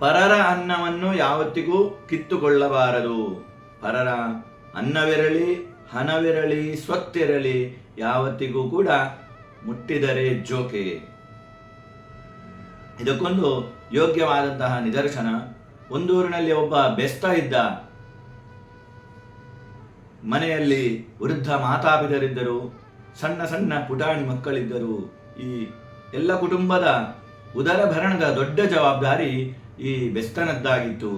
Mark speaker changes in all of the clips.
Speaker 1: ಪರರ ಅನ್ನವನ್ನು ಯಾವತ್ತಿಗೂ ಕಿತ್ತುಕೊಳ್ಳಬಾರದು. ಪರರ ಅನ್ನವಿರಲಿ, ಹಣವಿರಲಿ, ಸ್ವತ್ತಿರಲಿ, ಯಾವತ್ತಿಗೂ ಕೂಡ ಮುಟ್ಟಿದರೆ ಜೋಕೆ. ಇದಕ್ಕೊಂದು ಯೋಗ್ಯವಾದಂತಹ ನಿದರ್ಶನ. ಒಂದೂರಿನಲ್ಲಿ ಒಬ್ಬ ಬೆಸ್ತ ಇದ್ದ. ಮನೆಯಲ್ಲಿ ವೃದ್ಧ ಮಾತಾಪಿತರಿದ್ದರು, ಸಣ್ಣ ಸಣ್ಣ ಪುಟಾಣಿ ಮಕ್ಕಳಿದ್ದರು. ಈ ಎಲ್ಲ ಕುಟುಂಬದ ಉದರ ಭರಣದ ದೊಡ್ಡ ಜವಾಬ್ದಾರಿ ಈ ಬೆಸ್ತನದ್ದಾಗಿತ್ತು.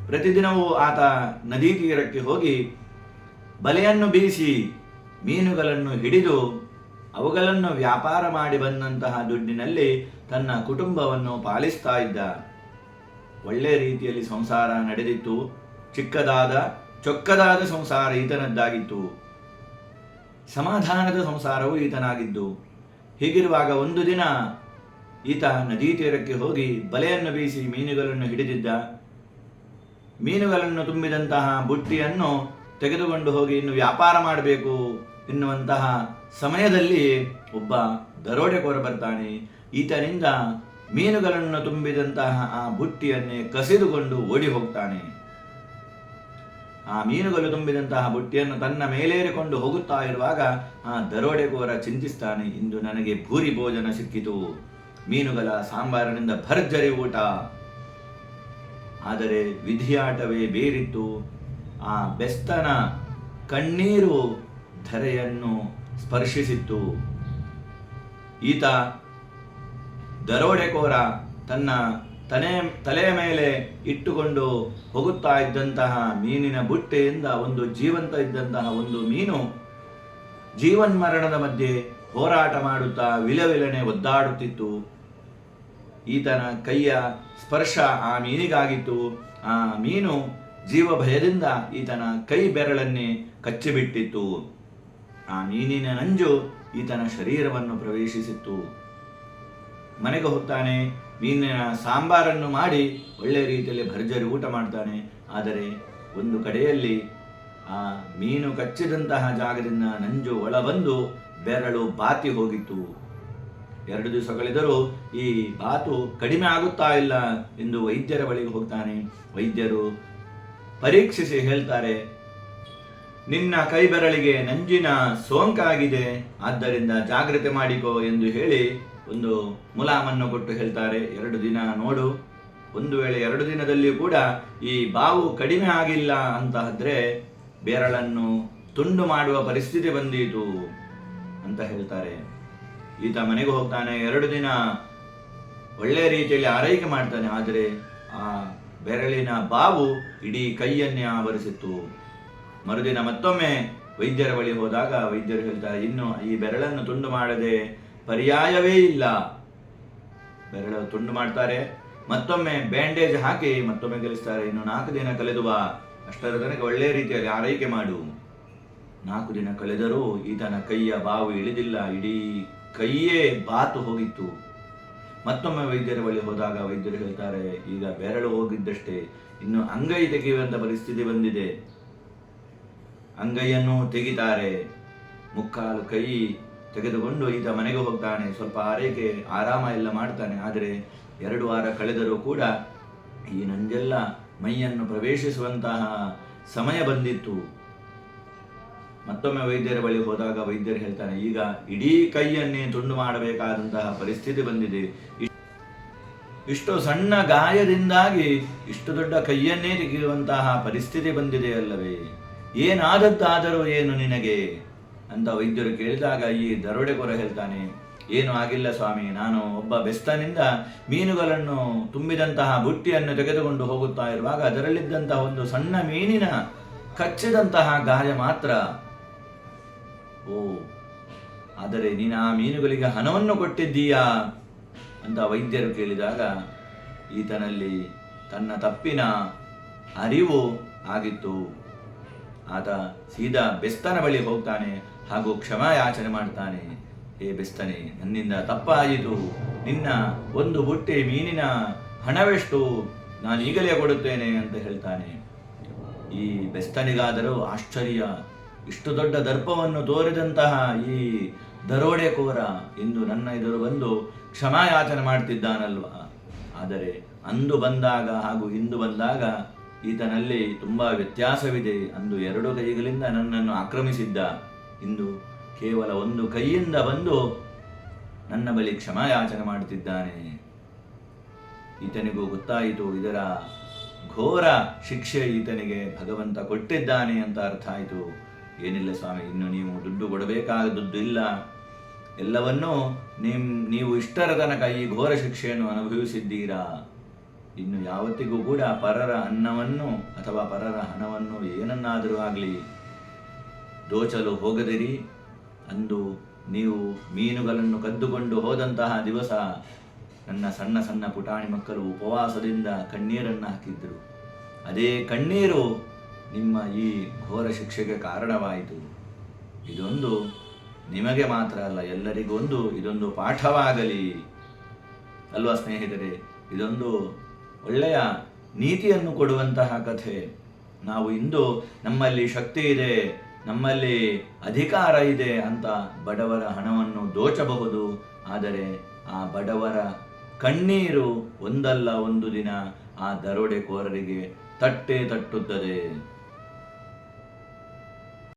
Speaker 1: ಪ್ರತಿದಿನವೂ ಆತ ನದಿ ತೀರಕ್ಕೆ ಹೋಗಿ ಬಲೆಯನ್ನು ಬೀಸಿ ಮೀನುಗಳನ್ನು ಹಿಡಿದು ಅವುಗಳನ್ನು ವ್ಯಾಪಾರ ಮಾಡಿ ಬಂದಂತಹ ದುಡ್ಡಿನಲ್ಲಿ ತನ್ನ ಕುಟುಂಬವನ್ನು ಪಾಲಿಸ್ತಾ ಇದ್ದ. ಒಳ್ಳೆ ರೀತಿಯಲ್ಲಿ ಸಂಸಾರ ನಡೆದಿತ್ತು. ಚಿಕ್ಕದಾದ ಚೊಕ್ಕದಾದ ಸಂಸಾರ ಈತನದ್ದಾಗಿತ್ತು. ಸಮಾಧಾನದ ಸಂಸಾರವು ಈತನಾಗಿದ್ದು. ಹೀಗಿರುವಾಗ ಒಂದು ದಿನ ಈತ ನದಿ ತೀರಕ್ಕೆ ಹೋಗಿ ಬಲೆಯನ್ನು ಬೀಸಿ ಮೀನುಗಳನ್ನು ಹಿಡಿದಿದ್ದ. ಮೀನುಗಳನ್ನು ತುಂಬಿದಂತಹ ಬುಟ್ಟಿಯನ್ನು ತೆಗೆದುಕೊಂಡು ಹೋಗಿ ಇನ್ನು ವ್ಯಾಪಾರ ಮಾಡಬೇಕು ಎನ್ನುವಂತಹ ಸಮಯದಲ್ಲಿ ಒಬ್ಬ ದರೋಡೆಕೋರ ಬರ್ತಾನೆ. ಈತನಿಂದ ಮೀನುಗಳನ್ನು ತುಂಬಿದಂತಹ ಆ ಬುಟ್ಟಿಯನ್ನೇ ಕಸಿದುಕೊಂಡು ಓಡಿ ಹೋಗ್ತಾನೆ. ಆ ಮೀನುಗಳು ತುಂಬಿದಂತಹ ಬುಟ್ಟಿಯನ್ನು ತನ್ನ ಮೇಲೇರಿಕೊಂಡು ಹೋಗುತ್ತಾ ಇರುವಾಗ ಆ ದರೋಡೆಕೋರ ಚಿಂತಿಸ್ತಾನೆ, ಇಂದು ನನಗೆ ಭೂರಿ ಭೋಜನ ಸಿಕ್ಕಿತು, ಮೀನುಗಳ ಸಾಂಬಾರಿನಿಂದ ಭರ್ಜರಿ ಊಟ. ಆದರೆ ವಿಧಿಯಾಟವೇ ಬೇರಿತ್ತು. ಆ ಬೆಸ್ತನ ಕಣ್ಣೀರು ಧರೆಯನ್ನು ಸ್ಪರ್ಶಿಸಿತ್ತು. ಈತ ದರೋಡೆಕೋರ ತನ್ನ ತಲೆಯ ಮೇಲೆ ಇಟ್ಟುಕೊಂಡು ಹೋಗುತ್ತಾ ಇದ್ದಂತಹ ಮೀನಿನ ಬುಟ್ಟೆಯಿಂದ ಒಂದು ಜೀವಂತ ಇದ್ದಂತಹ ಒಂದು ಮೀನು ಜೀವನ್ಮರಣದ ಮಧ್ಯೆ ಹೋರಾಟ ಮಾಡುತ್ತಾ ವಿಲವಿಲನೆ ಒದ್ದಾಡುತ್ತಿತ್ತು. ಈತನ ಕೈಯ ಸ್ಪರ್ಶ ಆ ಮೀನಿಗಾಗಿತ್ತು. ಆ ಮೀನು ಜೀವ ಭಯದಿಂದ ಈತನ ಕೈ ಬೆರಳನ್ನೇ ಕಚ್ಚಿಬಿಟ್ಟಿತ್ತು. ಆ ಮೀನಿನ ನಂಜು ಈತನ ಶರೀರವನ್ನು ಪ್ರವೇಶಿಸಿತ್ತು. ಮನೆಗೆ ಹೋಗ್ತಾನೆ. ಮೀನಿನ ಸಾಂಬಾರನ್ನು ಮಾಡಿ ಒಳ್ಳೆ ರೀತಿಯಲ್ಲಿ ಭರ್ಜರಿ ಊಟ ಮಾಡ್ತಾನೆ. ಆದರೆ ಒಂದು ಕಡೆಯಲ್ಲಿ ಆ ಮೀನು ಕಚ್ಚಿದಂತಹ ಜಾಗದಿಂದ ನಂಜು ಒಳಬಂದು ಬೆರಳು ಬಾತಿ ಹೋಗಿತ್ತು. 2 ದಿವಸಗಳಿದರೂ ಈ ಬಾತು ಕಡಿಮೆ ಆಗುತ್ತಾ ಇಲ್ಲ ಎಂದು ವೈದ್ಯರ ಬಳಿಗೆ ಹೋಗ್ತಾನೆ. ವೈದ್ಯರು ಪರೀಕ್ಷಿಸಿ ಹೇಳ್ತಾರೆ, ನಿನ್ನ ಕೈ ಬೆರಳಿಗೆ ನಂಜಿನ ಸೋಂಕಾಗಿದೆ, ಆದ್ದರಿಂದ ಜಾಗ್ರತೆ ಮಾಡಿಕೋ ಎಂದು ಹೇಳಿ ಒಂದು ಮುಲಾಮನ್ನು ಕೊಟ್ಟು ಹೇಳ್ತಾರೆ, 2 ದಿನ ನೋಡು. ಒಂದು ವೇಳೆ 2 ದಿನದಲ್ಲಿ ಕೂಡ ಈ ಬಾವು ಕಡಿಮೆ ಆಗಿಲ್ಲ ಅಂತ ಆದ್ರೆ ಬೆರಳನ್ನು ತುಂಡು ಮಾಡುವ ಪರಿಸ್ಥಿತಿ ಬಂದೀತು ಅಂತ ಹೇಳ್ತಾರೆ. ಈತ ಮನೆಗೆ ಹೋಗ್ತಾನೆ. 2 ದಿನ ಒಳ್ಳೆ ರೀತಿಯಲ್ಲಿ ಆರೈಕೆ ಮಾಡ್ತಾನೆ. ಆದರೆ ಆ ಬೆರಳಿನ ಬಾವು ಇಡೀ ಕೈಯನ್ನೇ ಆವರಿಸಿತ್ತು. ಮರುದಿನ ಮತ್ತೊಮ್ಮೆ ವೈದ್ಯರ ಬಳಿ ಹೋದಾಗ ವೈದ್ಯರು ಹೇಳ್ತಾರೆ, ಇನ್ನು ಈ ಬೆರಳನ್ನು ತುಂಡು ಮಾಡದೆ ಪರ್ಯಾಯವೇ ಇಲ್ಲ. ಬೆರಳು ತುಂಡು ಮಾಡ್ತಾರೆ. ಮತ್ತೊಮ್ಮೆ ಬ್ಯಾಂಡೇಜ್ ಹಾಕಿ ಮತ್ತೊಮ್ಮೆ ಕಲಿಸ್ತಾರೆ. ಇನ್ನು 4 ದಿನ ಕಳೆದು ಬಾ, ಅಷ್ಟರ ತನಕ ಒಳ್ಳೆ ರೀತಿಯಲ್ಲಿ ಆರೈಕೆ ಮಾಡು. 4 ದಿನ ಕಳೆದರೂ ಈತನ ಕೈಯ ಬಾವು ಇಳಿದಿಲ್ಲ. ಇಡೀ ಕೈಯೇ ಬಾತು ಹೋಗಿತ್ತು. ಮತ್ತೊಮ್ಮೆ ವೈದ್ಯರ ಬಳಿ ಹೋದಾಗ ವೈದ್ಯರು ಹೇಳ್ತಾರೆ, ಈಗ ಬೆರಳು ಹೋಗಿದ್ದಷ್ಟೇ, ಇನ್ನು ಅಂಗೈ ತೆಗೆಯುವಂತ ಪರಿಸ್ಥಿತಿ ಬಂದಿದೆ. ಅಂಗೈಯನ್ನು ತೆಗಿತಾರೆ. ಮುಕ್ಕಾಲು ಕೈ ತೆಗೆದುಕೊಂಡು ಈತ ಮನೆಗೆ ಹೋಗ್ತಾನೆ. ಸ್ವಲ್ಪ ಆರೈಕೆ ಆರಾಮ ಎಲ್ಲ ಮಾಡ್ತಾನೆ. ಆದರೆ 2 ವಾರ ಕಳೆದರೂ ಕೂಡ ಈ ನಂಜೆಲ್ಲ ಮೈಯನ್ನು ಪ್ರವೇಶಿಸುವಂತಹ ಸಮಯ ಬಂದಿತ್ತು. ಮತ್ತೊಮ್ಮೆ ವೈದ್ಯರ ಬಳಿ ಹೋದಾಗ ವೈದ್ಯರು ಹೇಳ್ತಾನೆ, ಈಗ ಇಡೀ ಕೈಯನ್ನೇ ತುಂಡು ಮಾಡಬೇಕಾದಂತಹ ಪರಿಸ್ಥಿತಿ ಬಂದಿದೆ. ಇಷ್ಟು ಸಣ್ಣ ಗಾಯದಿಂದಾಗಿ ಇಷ್ಟು ದೊಡ್ಡ ಕೈಯನ್ನೇ ತೆಗೆಯುವಂತಹ ಪರಿಸ್ಥಿತಿ ಬಂದಿದೆ ಅಲ್ಲವೇ, ಏನಾದದ್ದಾದರೂ ಏನು ನಿನಗೆ ಅಂತ ವೈದ್ಯರು ಕೇಳಿದಾಗ ಈ ದರೋಡೆಕೋರ ಹೇಳ್ತಾನೆ, ಏನು ಆಗಿಲ್ಲ ಸ್ವಾಮಿ, ನಾನು ಒಬ್ಬ ಬೆಸ್ತನಿಂದ ಮೀನುಗಳನ್ನು ತುಂಬಿದಂತಹ ಬುಟ್ಟಿಯನ್ನು ತೆಗೆದುಕೊಂಡು ಹೋಗುತ್ತಾ ಇರುವಾಗ ಅದರಲ್ಲಿದ್ದಂತಹ ಒಂದು ಸಣ್ಣ ಮೀನಿನ ಕಚ್ಚಿದಂತಹ ಗಾಯ ಮಾತ್ರ. ಓ, ಆದರೆ ನೀನು ಆ ಮೀನುಗಳಿಗೆ ಹಣವನ್ನು ಕೊಟ್ಟಿದ್ದೀಯಾ ಅಂತ ವೈದ್ಯರು ಕೇಳಿದಾಗ ಈತನಲ್ಲಿ ತನ್ನ ತಪ್ಪಿನ ಅರಿವು ಆಗಿತ್ತು. ಆತ ಸೀದಾ ಬೆಸ್ತನ ಬಳಿ ಹೋಗ್ತಾನೆ ಹಾಗೂ ಕ್ಷಮಾ ಯಾಚನೆ ಮಾಡ್ತಾನೆ. ಏ ಬೆಸ್ತನೆ, ನನ್ನಿಂದ ತಪ್ಪಾಯಿತು. ನಿನ್ನ ಒಂದು ಬುಟ್ಟಿ ಮೀನಿನ ಹಣವೆಷ್ಟು, ನಾನು ಈಗಲೇ ಕೊಡುತ್ತೇನೆ ಅಂತ ಹೇಳ್ತಾನೆ. ಈ ಬೆಸ್ತನಿಗಾದರೂ ಆಶ್ಚರ್ಯ, ಇಷ್ಟು ದೊಡ್ಡ ದರ್ಪವನ್ನು ತೋರಿದಂತಹ ಈ ದರೋಡೆಕೋರ ಇಂದು ನನ್ನ ಎದುರು ಬಂದು ಕ್ಷಮಾಯಾಚನೆ ಮಾಡ್ತಿದ್ದಾನಲ್ವ. ಆದರೆ ಅಂದು ಬಂದಾಗ ಹಾಗೂ ಇಂದು ಬಂದಾಗ ಈತನಲ್ಲಿ ತುಂಬ ವ್ಯತ್ಯಾಸವಿದೆ. ಅಂದು 2 ಕೈಗಳಿಂದ ನನ್ನನ್ನು ಆಕ್ರಮಿಸಿದ್ದ, ಇಂದು ಕೇವಲ 1 ಕೈಯಿಂದ ಬಂದು ನನ್ನ ಬಳಿ ಕ್ಷಮಾಯಾಚನೆ ಮಾಡುತ್ತಿದ್ದಾನೆ. ಈತನಿಗೂ ಗೊತ್ತಾಯಿತು, ಇದರ ಘೋರ ಶಿಕ್ಷೆ ಈತನಿಗೆ ಭಗವಂತ ಕೊಟ್ಟಿದ್ದಾನೆ ಅಂತ ಅರ್ಥ ಆಯಿತು. ಏನಿಲ್ಲ ಸ್ವಾಮಿ, ಇನ್ನು ನೀವು ದುಡ್ಡು ಕೊಡಬೇಕಾದದ್ದು ಇಲ್ಲ, ಎಲ್ಲವನ್ನೂ ನೀವು ಇಷ್ಟರ ತನಕ ಈ ಘೋರ ಶಿಕ್ಷೆಯನ್ನು ಅನುಭವಿಸಿದ್ದೀರಾ. ಇನ್ನು ಯಾವತ್ತಿಗೂ ಕೂಡ ಪರರ ಅನ್ನವನ್ನು ಅಥವಾ ಪರರ ಹಣವನ್ನು ಏನನ್ನಾದರೂ ಆಗಲಿ ದೋಚಲು ಹೋಗದಿರಿ. ಅಂದು ನೀವು ಮೀನುಗಳನ್ನು ಕದ್ದುಕೊಂಡು ಹೋದಂತಹ ದಿವಸ ನನ್ನ ಸಣ್ಣ ಸಣ್ಣ ಪುಟಾಣಿ ಮಕ್ಕಳು ಉಪವಾಸದಿಂದ ಕಣ್ಣೀರನ್ನು ಹಾಕಿದ್ದರು. ಅದೇ ಕಣ್ಣೀರು ನಿಮ್ಮ ಈ ಘೋರ ಶಿಕ್ಷೆಗೆ ಕಾರಣವಾಯಿತು. ಇದೊಂದು ನಿಮಗೆ ಮಾತ್ರ ಅಲ್ಲ, ಎಲ್ಲರಿಗೊಂದು ಇದೊಂದು ಪಾಠವಾಗಲಿ ಅಲ್ವಾ ಸ್ನೇಹಿತರೆ? ಇದೊಂದು ಒಳ್ಳೆಯ ನೀತಿಯನ್ನು ಕೊಡುವಂತಹ ಕಥೆ. ನಾವು ಇಂದು ನಮ್ಮಲ್ಲಿ ಶಕ್ತಿ ಇದೆ, ನಮ್ಮಲ್ಲಿ ಅಧಿಕಾರ ಇದೆ ಅಂತ ಬಡವರ ಹಣವನ್ನು ದೋಚಬಹುದು. ಆದರೆ ಆ ಬಡವರ ಕಣ್ಣೀರು ಒಂದಲ್ಲ ಒಂದು ದಿನ ಆ ದರೋಡೆಕೋರರಿಗೆ ತಟ್ಟುತ್ತದೆ.